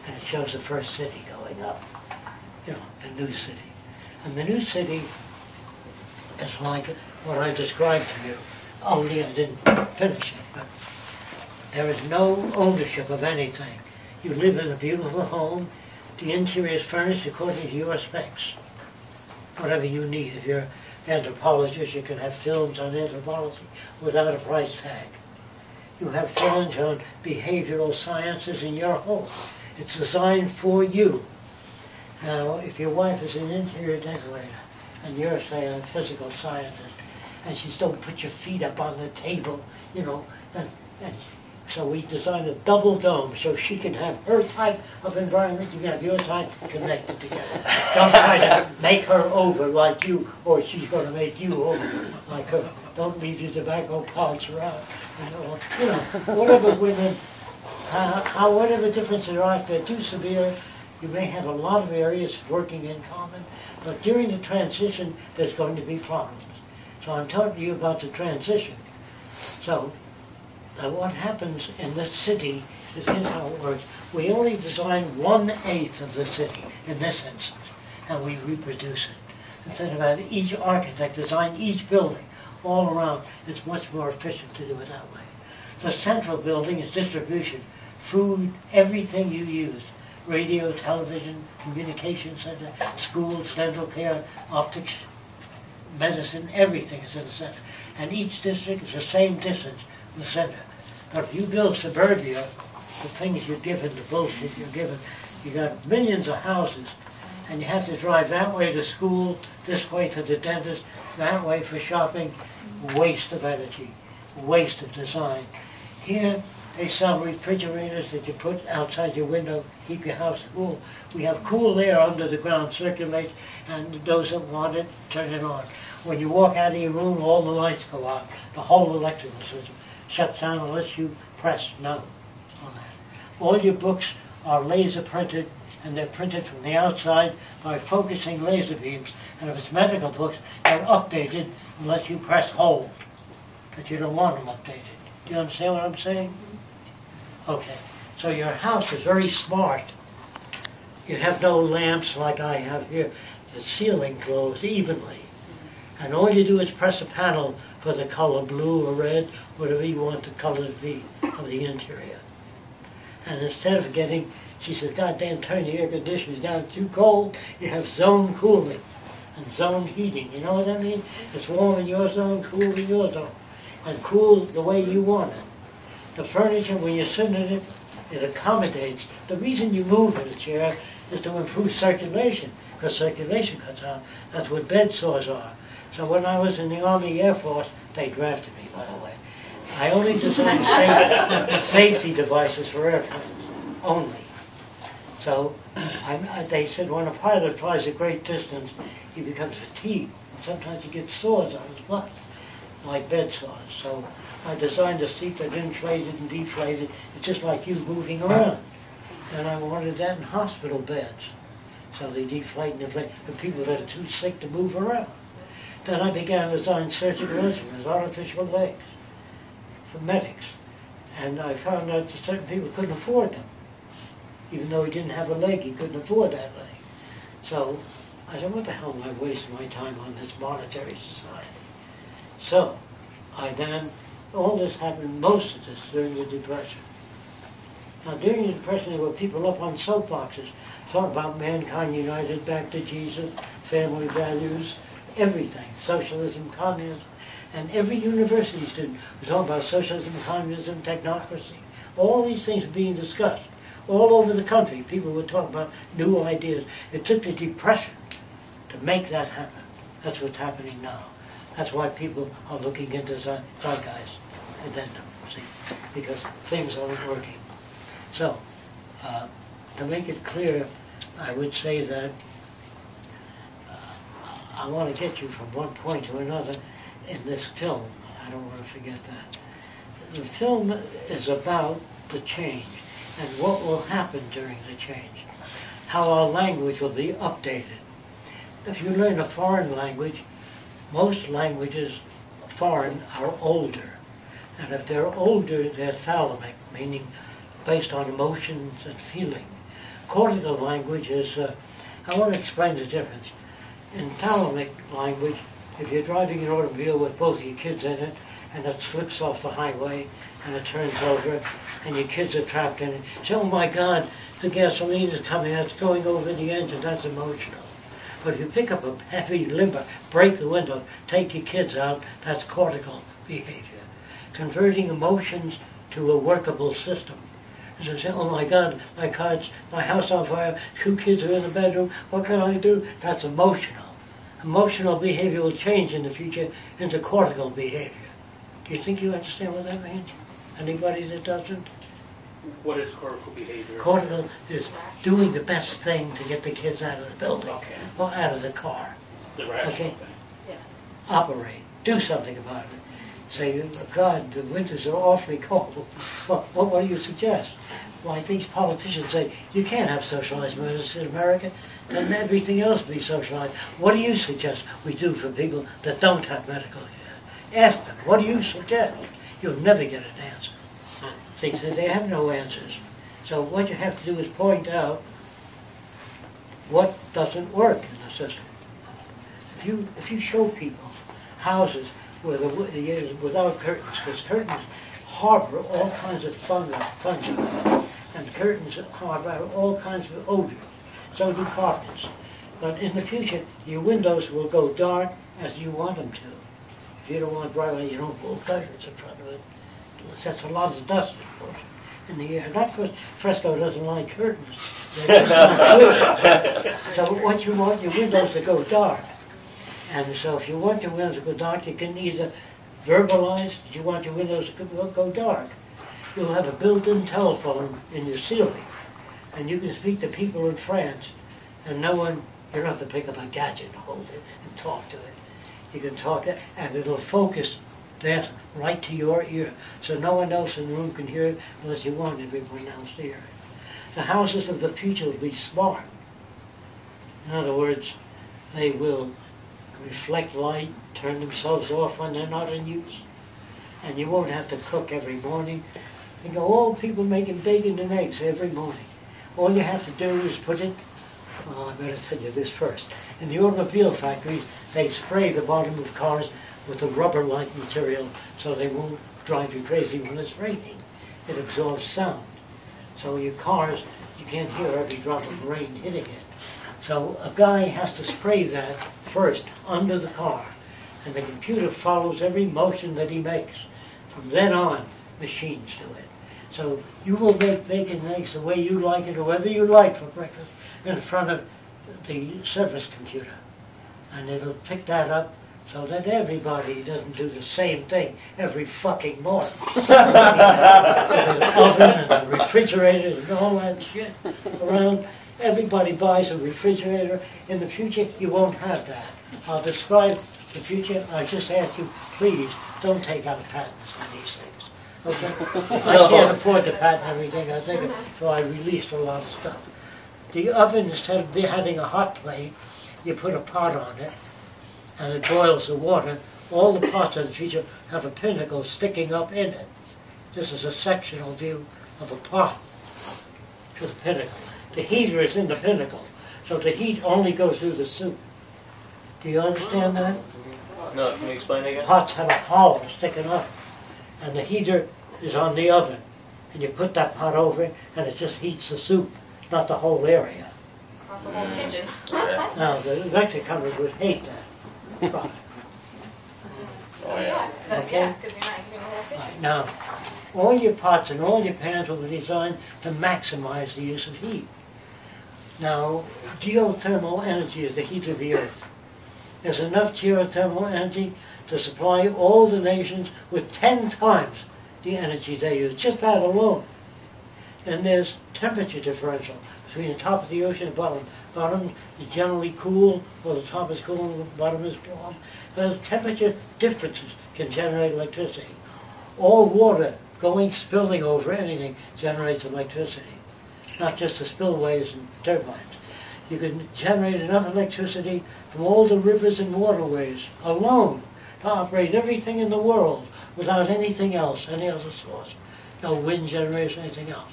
and it shows the first city going up, you know, the new city. And the new city is like what I described to you, only I didn't finish it. But there is no ownership of anything. You live in a beautiful home. The interior is furnished according to your specs, whatever you need. If you're an anthropologist, you can have films on anthropology without a price tag. You have films on behavioral sciences in your home. It's designed for you. Now, if your wife is an interior decorator, and you're, say, a physical scientist, and she's don't put your feet up on the table, you know, and so we designed a double dome so she can have her type of environment, you can have your type connected together. Don't try to make her over like you, or she's going to make you over like her. Don't leave your tobacco pouch around. You know, whatever women, whatever differences there are, if they're too severe, you may have a lot of areas working in common, but during the transition, there's going to be problems. So I'm talking to you about the transition. So, what happens in this city is here's how it works. We only design 1/8 of the city in this instance, and we reproduce it. Instead of having each architect design each building all around, it's much more efficient to do it that way. The central building is distribution, food, everything you use. Radio, television, communication center, schools, dental care, optics, medicine, everything is in the center. And each district is the same distance from the center. But if you build suburbia, the things you're given, the bullshit you're given, you got millions of houses, and you have to drive that way to school, this way to the dentist, that way for shopping. Waste of energy, waste of design. Here, they sell refrigerators that you put outside your window, keep your house cool. We have cool air under the ground, circulates, and those that want it, turn it on. When you walk out of your room, all the lights go out. The whole electrical system shuts down unless you press no on that. All your books are laser printed, and they're printed from the outside by focusing laser beams. And if it's medical books, they're updated unless you press hold, but you don't want them updated. Do you understand what I'm saying? Okay, so your house is very smart. You have no lamps like I have here. The ceiling glows evenly. And all you do is press a panel for the color blue or red, whatever you want the color to be of the interior. And instead of getting, she says, God damn, turn the air conditioning down, it's too cold, you have zone cooling and zone heating. You know what I mean? It's warm in your zone, cool in your zone. And cool the way you want it. The furniture, when you sit in it, it accommodates. The reason you move in a chair is to improve circulation, because circulation cuts out. That's what bed sores are. So when I was in the Army Air Force, they drafted me, by the way. I only designed safety devices for airplanes, only. So they said when a pilot flies a great distance, he becomes fatigued, and sometimes he gets sores on his butt, like bed sores. So I designed a seat that inflated and deflated. It's just like you moving around. And I wanted that in hospital beds. So they deflate and inflate for people that are too sick to move around. Then I began to design surgical instruments, artificial legs, for medics. And I found out that certain people couldn't afford them. Even though he didn't have a leg, he couldn't afford that leg. So I said, what the hell am I wasting my time on this monetary society? So I then, all this happened, most of this, during the Depression. Now during the Depression there were people up on soapboxes talking about mankind united, back to Jesus, family values, everything, socialism, communism. And every university student was talking about socialism, communism, technocracy. All these things were being discussed. All over the country, people were talking about new ideas. It took the Depression to make that happen. That's what's happening now. That's why people are looking into zeitgeist addendum, see, because things aren't working. So, to make it clear, I would say that I want to get you from one point to another in this film. I don't want to forget that. The film is about the change and what will happen during the change, how our language will be updated. If you learn a foreign language, most languages foreign are older. And if they're older, they're thalamic, meaning based on emotions and feeling. Cortical language is, I want to explain the difference. In thalamic language, if you're driving an automobile with both your kids in it, and it slips off the highway, and it turns over, and your kids are trapped in it, say, oh my God, the gasoline is coming, it's going over the engine, that's emotional. But if you pick up a heavy limber, break the window, take your kids out, that's cortical behavior. Converting emotions to a workable system. As I say, oh my God, my house on fire, 2 kids are in the bedroom, what can I do? That's emotional. Emotional behavior will change in the future into cortical behavior. Do you think you understand what that means? Anybody that doesn't? What is cortical behavior? Cortical is doing the best thing to get the kids out of the building, Okay. or out of the car. The rational Okay. thing. Yeah. Operate. Do something about it. Say, God, the winters are awfully cold. Well, what do you suggest? Like these politicians say, you can't have socialized murders in America, then everything else be socialized. What do you suggest we do for people that don't have medical care? Ask them, what do you suggest? You'll never get an answer. See, so they have no answers. So what you have to do is point out what doesn't work in the system. If you show people houses where without curtains, because curtains harbor all kinds of fungi, and curtains harbor all kinds of odors. So do carpets. But in the future, your windows will go dark as you want them to. If you don't want bright light, you don't pull curtains in front of it. It sets a lot of dust, of course, in the air. Not because Fresco doesn't like curtains. They're just not good. So what you want your windows to go dark. And so if you want your windows to go dark, you can either verbalize that you want your windows to go dark. You'll have a built-in telephone in your ceiling, and you can speak to people in France, and no one, you don't have to pick up a gadget and hold it and talk to it. You can talk to it, and it'll focus that right to your ear, so no one else in the room can hear it unless you want everyone else to hear it. The houses of the future will be smart. In other words, they will reflect light, turn themselves off when they're not in use. And you won't have to cook every morning. You know, all people making bacon and eggs every morning. All you have to do is put it, well, I better tell you this first. In the automobile factories, they spray the bottom of cars with a rubber-like material so they won't drive you crazy when it's raining. It absorbs sound. So your cars, you can't hear every drop of rain hitting it. So a guy has to spray that first under the car, and the computer follows every motion that he makes. From then on, machines do it. So you will make bacon and eggs the way you like it, however you like for breakfast, in front of the service computer. And it'll pick that up so that everybody doesn't do the same thing every fucking morning. The oven and the refrigerator and all that shit around. Everybody buys a refrigerator. In the future, you won't have that. I'll describe the future. I just ask you, please, don't take out patents on these things. Okay? I can't afford to patent everything I think of, so I released a lot of stuff. The oven, instead of having a hot plate, you put a pot on it, and it boils the water. All the pots of the future have a pinnacle sticking up in it. This is a sectional view of a pot to the pinnacle. The heater is in the pinnacle, so the heat only goes through the soup. Do you understand that? No, can you explain it again? Pots have a hollow sticking up, and the heater is on the oven. And you put that pot over it, and it just heats the soup, not the whole area. Not the whole kitchen. Now, the electric companies would hate that product. Oh, yeah. Okay. Yeah, because you're not heating the whole kitchen. Right, now, all your pots and all your pans will be designed to maximize the use of heat. Now, geothermal energy is the heat of the earth. There's enough geothermal energy to supply all the nations with 10 times the energy they use, just that alone. Then there's temperature differential between the top of the ocean and bottom. Bottom is generally cool, or the top is cool and the bottom is warm. The temperature differences can generate electricity. All water spilling over anything generates electricity, not just the spillways and turbines. You can generate enough electricity from all the rivers and waterways alone to operate everything in the world without anything else, any other source. No wind generation, anything else.